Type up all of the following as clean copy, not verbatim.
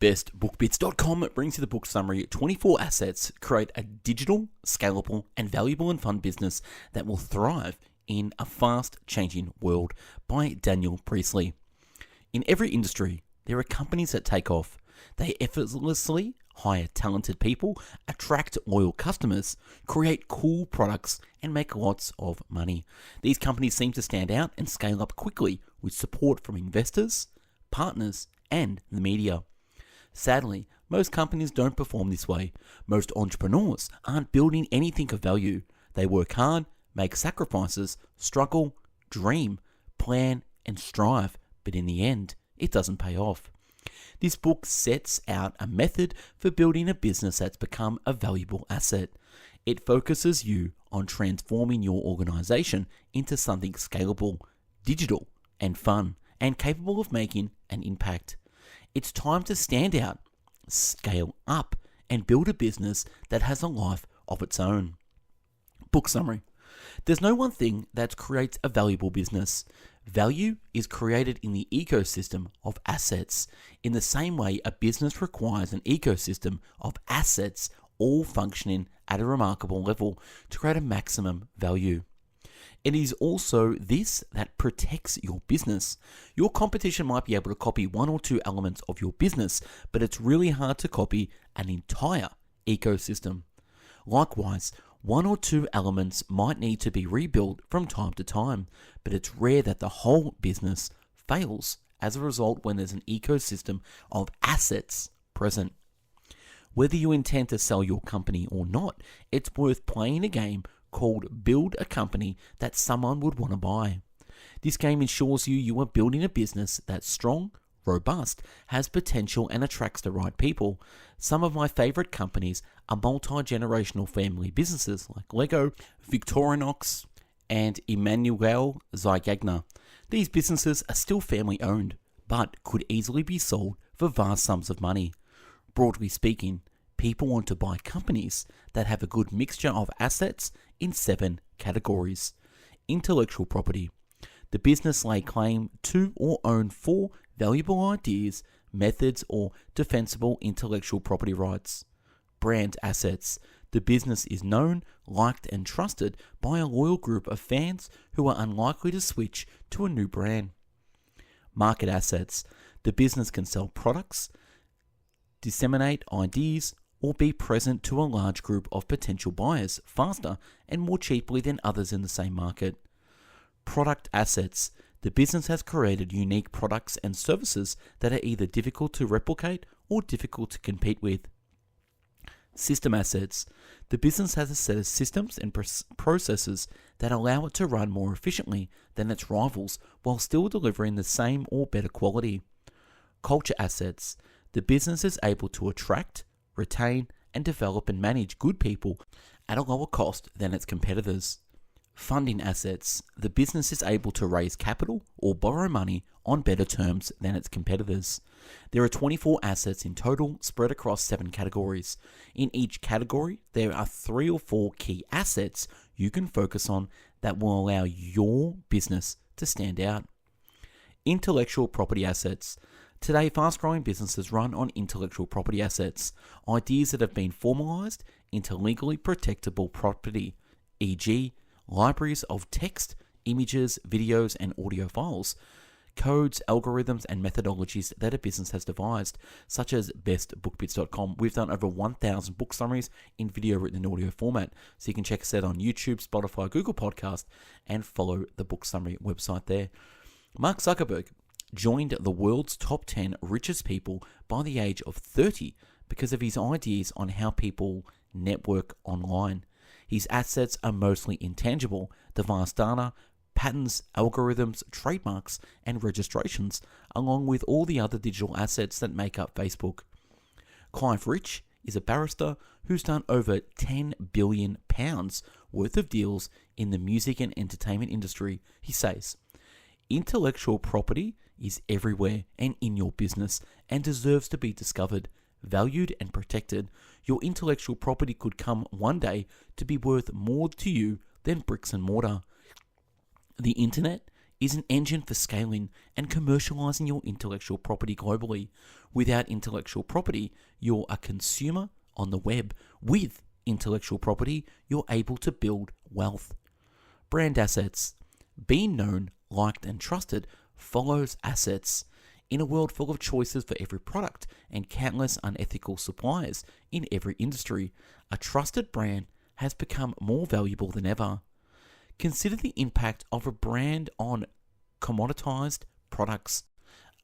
bestbookbits.com brings you the book summary 24 assets create a digital, scalable, and valuable and fun business that will thrive in a fast changing world by Daniel Priestley. In every industry, there are companies that take off. They effortlessly hire talented people, attract loyal customers, create cool products, and make lots of money. These companies seem to stand out and scale up quickly with support from investors, partners, and the media. Sadly, most companies don't perform this way. Most entrepreneurs aren't building anything of value. They work hard, make sacrifices, struggle, dream, plan, and strive, but in the end, it doesn't pay off. This book sets out a method for building a business that's become a valuable asset. It focuses you on transforming your organization into something scalable, digital, and fun, and capable of making an impact. It's time to stand out, scale up, and build a business that has a life of its own. Book summary. There's no one thing that creates a valuable business. Value is created in the ecosystem of assets. In the same way, a business requires an ecosystem of assets all functioning at a remarkable level to create a maximum value. It is also this that protects your business. Your competition might be able to copy one or two elements of your business, but it's really hard to copy an entire ecosystem. Likewise, one or two elements might need to be rebuilt from time to time, but it's rare that the whole business fails as a result when there's an ecosystem of assets present. Whether you intend to sell your company or not, it's worth playing a game called Build a Company that someone would want to buy. This game ensures you are building a business that's strong, robust, has potential, and attracts the right people. Some of my favorite companies are multi-generational family businesses like Lego, Victorinox, and Emmanuel Zygagna. These businesses are still family owned, but could easily be sold for vast sums of money. Broadly speaking, people want to buy companies that have a good mixture of assets in 7 categories. Intellectual property. The business lay claim to or own 4 valuable ideas, methods, or defensible intellectual property rights. Brand assets. The business is known, liked, and trusted by a loyal group of fans who are unlikely to switch to a new brand. Market assets. The business can sell products, disseminate ideas, or be present to a large group of potential buyers faster and more cheaply than others in the same market. Product assets. The business has created unique products and services that are either difficult to replicate or difficult to compete with. System assets. The business has a set of systems and processes that allow it to run more efficiently than its rivals while still delivering the same or better quality. Culture assets. The business is able to attract, retain, and develop and manage good people at a lower cost than its competitors. Funding assets. The business is able to raise capital or borrow money on better terms than its competitors. There are 24 assets in total spread across 7 categories. In each category, there are 3 or 4 key assets you can focus on that will allow your business to stand out. Intellectual property assets. Today, fast-growing businesses run on intellectual property assets, ideas that have been formalized into legally protectable property, e.g., libraries of text, images, videos, and audio files, codes, algorithms, and methodologies that a business has devised, such as bestbookbits.com. We've done over 1,000 book summaries in video, written, and audio format, so you can check us out on YouTube, Spotify, Google Podcast, and follow the book summary website there. Mark Zuckerberg joined the world's top 10 richest people by the age of 30 because of his ideas on how people network online. His assets are mostly intangible, the vast data, patents, algorithms, trademarks, and registrations, along with all the other digital assets that make up Facebook. Clive Rich is a barrister who's done over £10 billion worth of deals in the music and entertainment industry. He says, "Intellectual property is everywhere and in your business and deserves to be discovered, valued, and protected. Your intellectual property could come one day to be worth more to you than bricks and mortar. The internet is an engine for scaling and commercializing your intellectual property globally. Without intellectual property, you're a consumer on the web. With intellectual property, you're able to build wealth. Brand assets. Being known, liked, and trusted follows assets. In a world full of choices for every product and countless unethical suppliers in every industry, a trusted brand has become more valuable than ever. Consider the impact of a brand on commoditized products.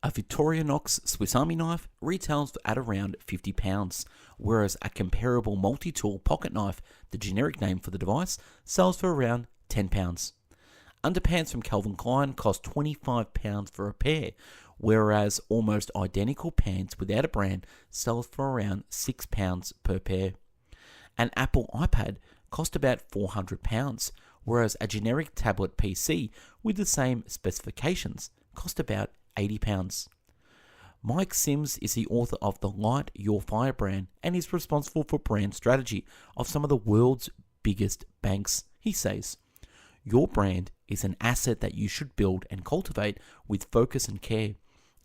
A Victorinox Swiss Army knife retails at around £50, whereas a comparable multi-tool pocket knife, the generic name for the device, sells for around £10. Underpants from Calvin Klein cost £25 for a pair, whereas almost identical pants without a brand sell for around £6 per pair. An Apple iPad cost about £400, whereas a generic tablet PC with the same specifications cost about £80. Mike Sims is the author of the Light Your Fire brand and is responsible for brand strategy of some of the world's biggest banks. He says, "Your brand is an asset that you should build and cultivate with focus and care.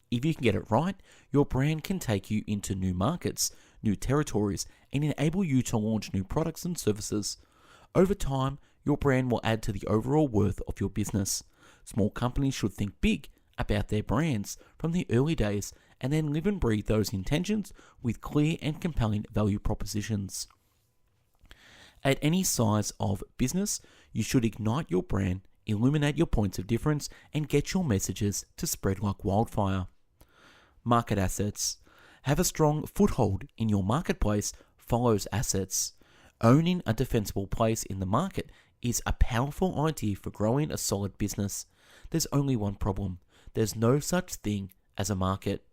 If you can get it right, your brand can take you into new markets, new territories, and enable you to launch new products and services. Over time, your brand will add to the overall worth of your business. Small companies should think big about their brands from the early days and then live and breathe those intentions with clear and compelling value propositions." At any size of business, you should ignite your brand, illuminate your points of difference, and get your messages to spread like wildfire. Market assets. Have a strong foothold in your marketplace follows assets. Owning a defensible place in the market is a powerful idea for growing a solid business. There's only one problem. There's no such thing as a market.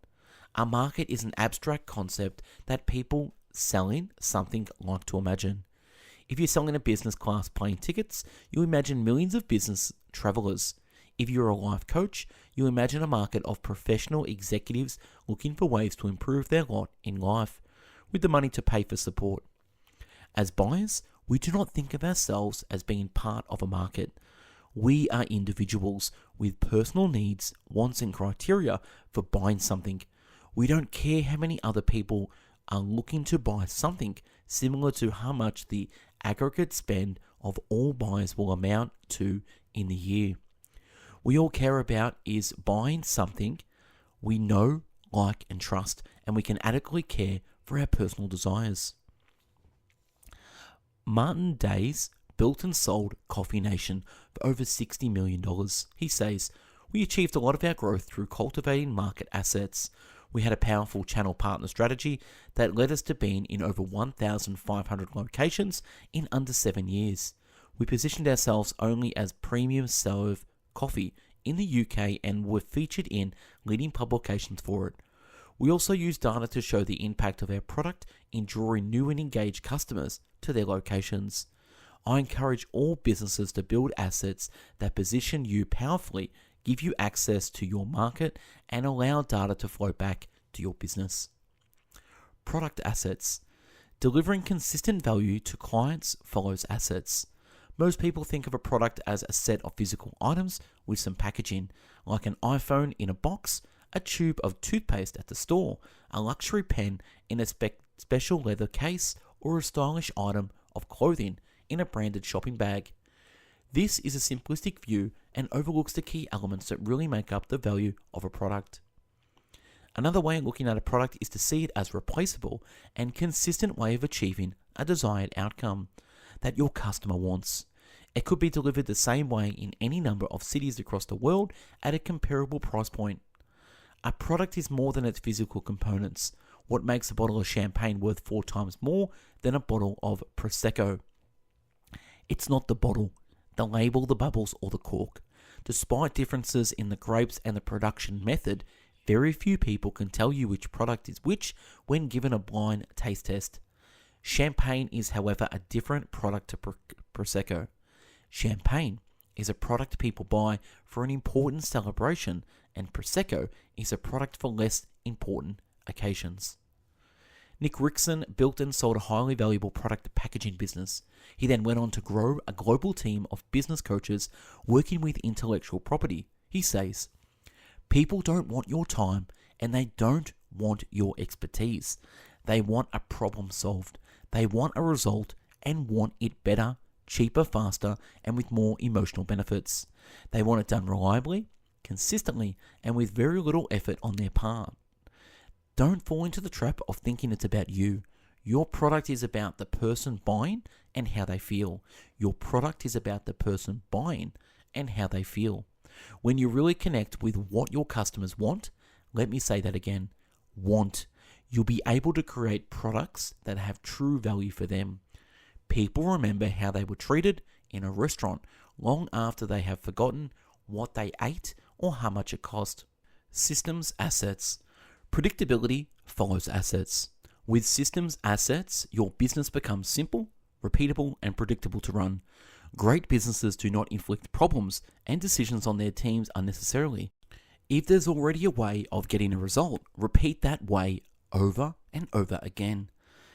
A market is an abstract concept that people selling something like to imagine. If you're selling a business class plane tickets, you imagine millions of business travelers. If you're a life coach, you imagine a market of professional executives looking for ways to improve their lot in life, with the money to pay for support. As buyers, we do not think of ourselves as being part of a market. We are individuals with personal needs, wants, and criteria for buying something. We don't care how many other people are looking to buy something similar to how much the aggregate spend of all buyers will amount to in the year. We all care about is buying something we know, like, and trust, and we can adequately care for our personal desires. Martin Days built and sold Coffee Nation for over $60 million. He says, "We achieved a lot of our growth through cultivating market assets. We had a powerful channel partner strategy that led us to being in over 1,500 locations in under 7 years. We positioned ourselves only as premium serve coffee in the UK and were featured in leading publications for it. We also used data to show the impact of our product in drawing new and engaged customers to their locations. I encourage all businesses to build assets that position you powerfully, give you access to your market, and allow data to flow back to your business." Product assets. Delivering consistent value to clients follows assets. Most people think of a product as a set of physical items with some packaging, like an iPhone in a box, a tube of toothpaste at the store, a luxury pen in a special leather case, or a stylish item of clothing in a branded shopping bag. This is a simplistic view and overlooks the key elements that really make up the value of a product. Another way of looking at a product is to see it as a replaceable and consistent way of achieving a desired outcome that your customer wants. It could be delivered the same way in any number of cities across the world at a comparable price point. A product is more than its physical components. What makes a bottle of champagne worth 4 times more than a bottle of Prosecco? It's not the bottle, the label, the bubbles, or the cork. Despite differences in the grapes and the production method, very few people can tell you which product is which when given a blind taste test. Champagne is, however, a different product to Prosecco. Champagne is a product people buy for an important celebration, and Prosecco is a product for less important occasions. Nick Rickson built and sold a highly valuable product packaging business. He then went on to grow a global team of business coaches working with intellectual property. He says, people don't want your time and they don't want your expertise. They want a problem solved. They want a result and want it better, cheaper, faster, and with more emotional benefits. They want it done reliably, consistently, and with very little effort on their part. Don't fall into the trap of thinking it's about you. Your product is about the person buying and how they feel. Your product is about the person buying and how they feel. When you really connect with what your customers want, let me say that again, want, you'll be able to create products that have true value for them. People remember how they were treated in a restaurant long after they have forgotten what they ate or how much it cost. Systems assets. Predictability follows assets. With systems assets, your business becomes simple, repeatable, and predictable to run. Great businesses do not inflict problems and decisions on their teams unnecessarily. If there's already a way of getting a result, repeat that way over and over again.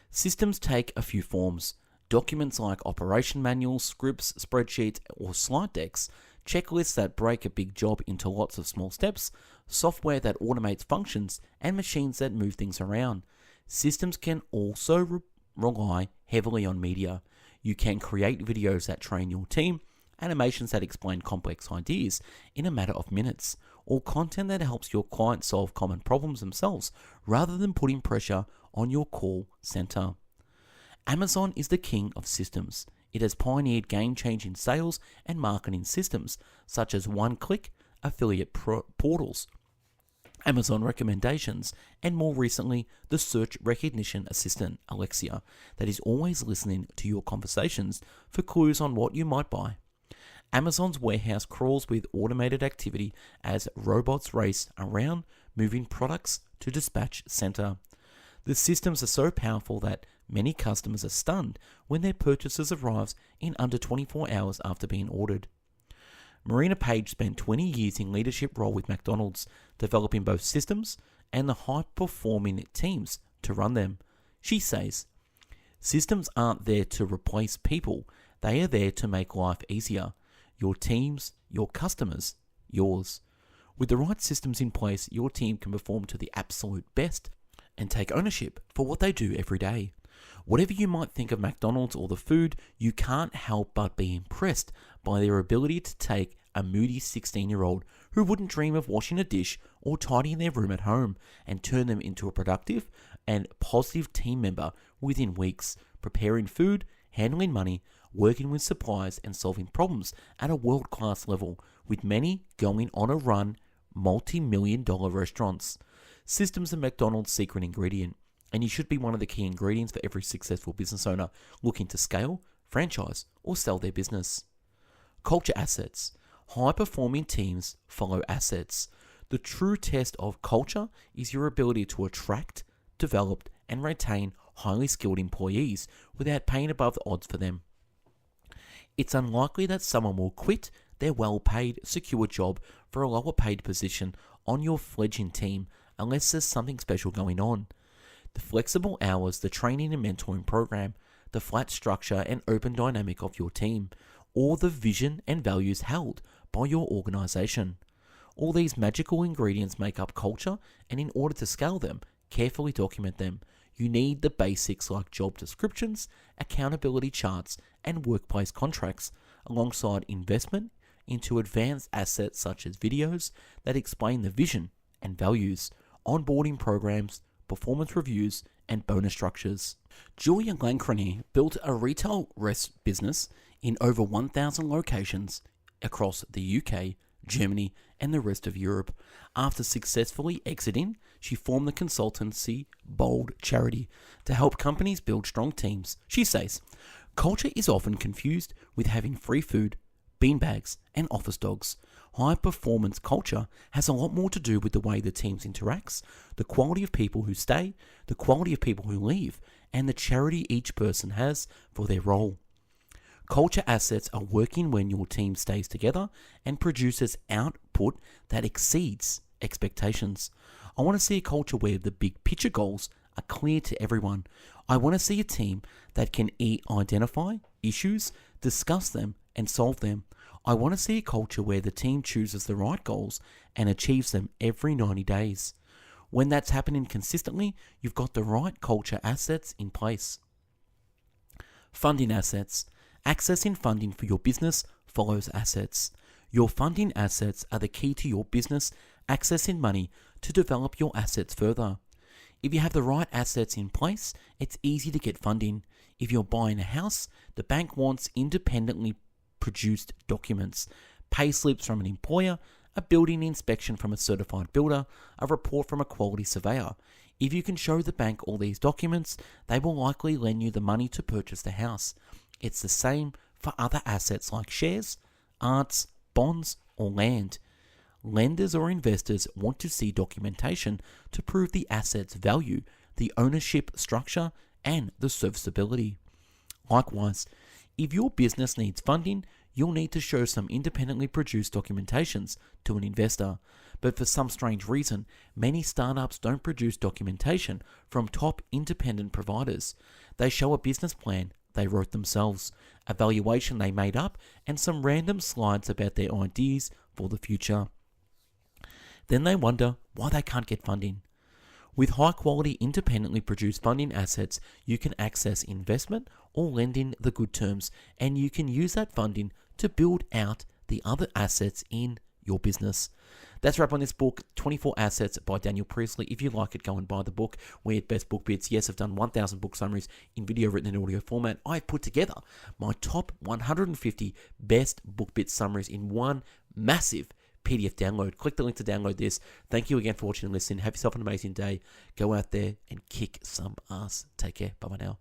Systems take a few forms. Documents like operation manuals, scripts, spreadsheets, or slide decks, checklists that break a big job into lots of small steps, software that automates functions, and machines that move things around. Systems can also rely heavily on media. You can create videos that train your team, animations that explain complex ideas in a matter of minutes, or content that helps your clients solve common problems themselves rather than putting pressure on your call center. Amazon is the king of systems. It has pioneered game-changing sales and marketing systems such as one-click, affiliate portals, Amazon recommendations, and more recently, the search recognition assistant, Alexa, that is always listening to your conversations for clues on what you might buy. Amazon's warehouse crawls with automated activity as robots race around, moving products to dispatch center. The systems are so powerful that many customers are stunned when their purchases arrives in under 24 hours after being ordered. Marina Page spent 20 years in leadership role with McDonald's, developing both systems and the high-performing teams to run them. She says, systems aren't there to replace people. They are there to make life easier. Your teams, your customers, yours. With the right systems in place, your team can perform to the absolute best and take ownership for what they do every day. Whatever you might think of McDonald's or the food, you can't help but be impressed by their ability to take a moody 16-year-old who wouldn't dream of washing a dish or tidying their room at home and turn them into a productive and positive team member within weeks, preparing food, handling money, working with suppliers, and solving problems at a world-class level, with many going on a run multi-million-dollar restaurants. Systems are McDonald's secret ingredient, and you should be one of the key ingredients for every successful business owner looking to scale, franchise, or sell their business. Culture assets. High-performing teams follow assets. The true test of culture is your ability to attract, develop, and retain highly skilled employees without paying above the odds for them. It's unlikely that someone will quit their well-paid, secure job for a lower-paid position on your fledgling team unless there's something special going on. The flexible hours, the training and mentoring program, the flat structure and open dynamic of your team, or the vision and values held by your organization. All these magical ingredients make up culture, and in order to scale them, carefully document them. You need the basics like job descriptions, accountability charts, and workplace contracts, alongside investment into advanced assets such as videos that explain the vision and values, onboarding programs, performance reviews, and bonus structures. Julia Lancronier built a retail rest business in over 1,000 locations across the UK, Germany, and the rest of Europe. After successfully exiting, she formed the consultancy Bold Charity to help companies build strong teams. She says, culture is often confused with having free food, beanbags, and office dogs. High-performance culture has a lot more to do with the way the teams interacts, the quality of people who stay, the quality of people who leave, and the charity each person has for their role. Culture assets are working when your team stays together and produces output that exceeds expectations. I want to see a culture where the big picture goals are clear to everyone. I want to see a team that can identify issues, discuss them, and solve them. I want to see a culture where the team chooses the right goals and achieves them every 90 days. When that's happening consistently, you've got the right culture assets in place. Funding assets. Accessing funding for your business follows assets. Your funding assets are the key to your business accessing money to develop your assets further. If you have the right assets in place, it's easy to get funding. If you're buying a house, the bank wants independently produced documents, pay slips from an employer, a building inspection from a certified builder, a report from a quality surveyor. If you can show the bank all these documents, they will likely lend you the money to purchase the house. It's the same for other assets like shares, arts, bonds, or land. Lenders or investors want to see documentation to prove the asset's value, the ownership structure, and the serviceability. Likewise, if your business needs funding, you'll need to show some independently produced documentations to an investor. But for some strange reason, many startups don't produce documentation from top independent providers. They show a business plan they wrote themselves, a valuation they made up, and some random slides about their ideas for the future. Then they wonder why they can't get funding. With high-quality, independently produced funding assets, you can access investment or lending the good terms, and you can use that funding to build out the other assets in your business. That's a wrap on this book, 24 Assets by Daniel Priestley. If you like it, go and buy the book. We're at Best Book Bits. Yes, I've done 1,000 book summaries in video, written in audio format. I've put together my top 150 best book bits summaries in one massive PDF download. Click the link to download this. Thank you again for watching and listening. Have yourself an amazing day. Go out there and kick some ass. Take care. Bye-bye now.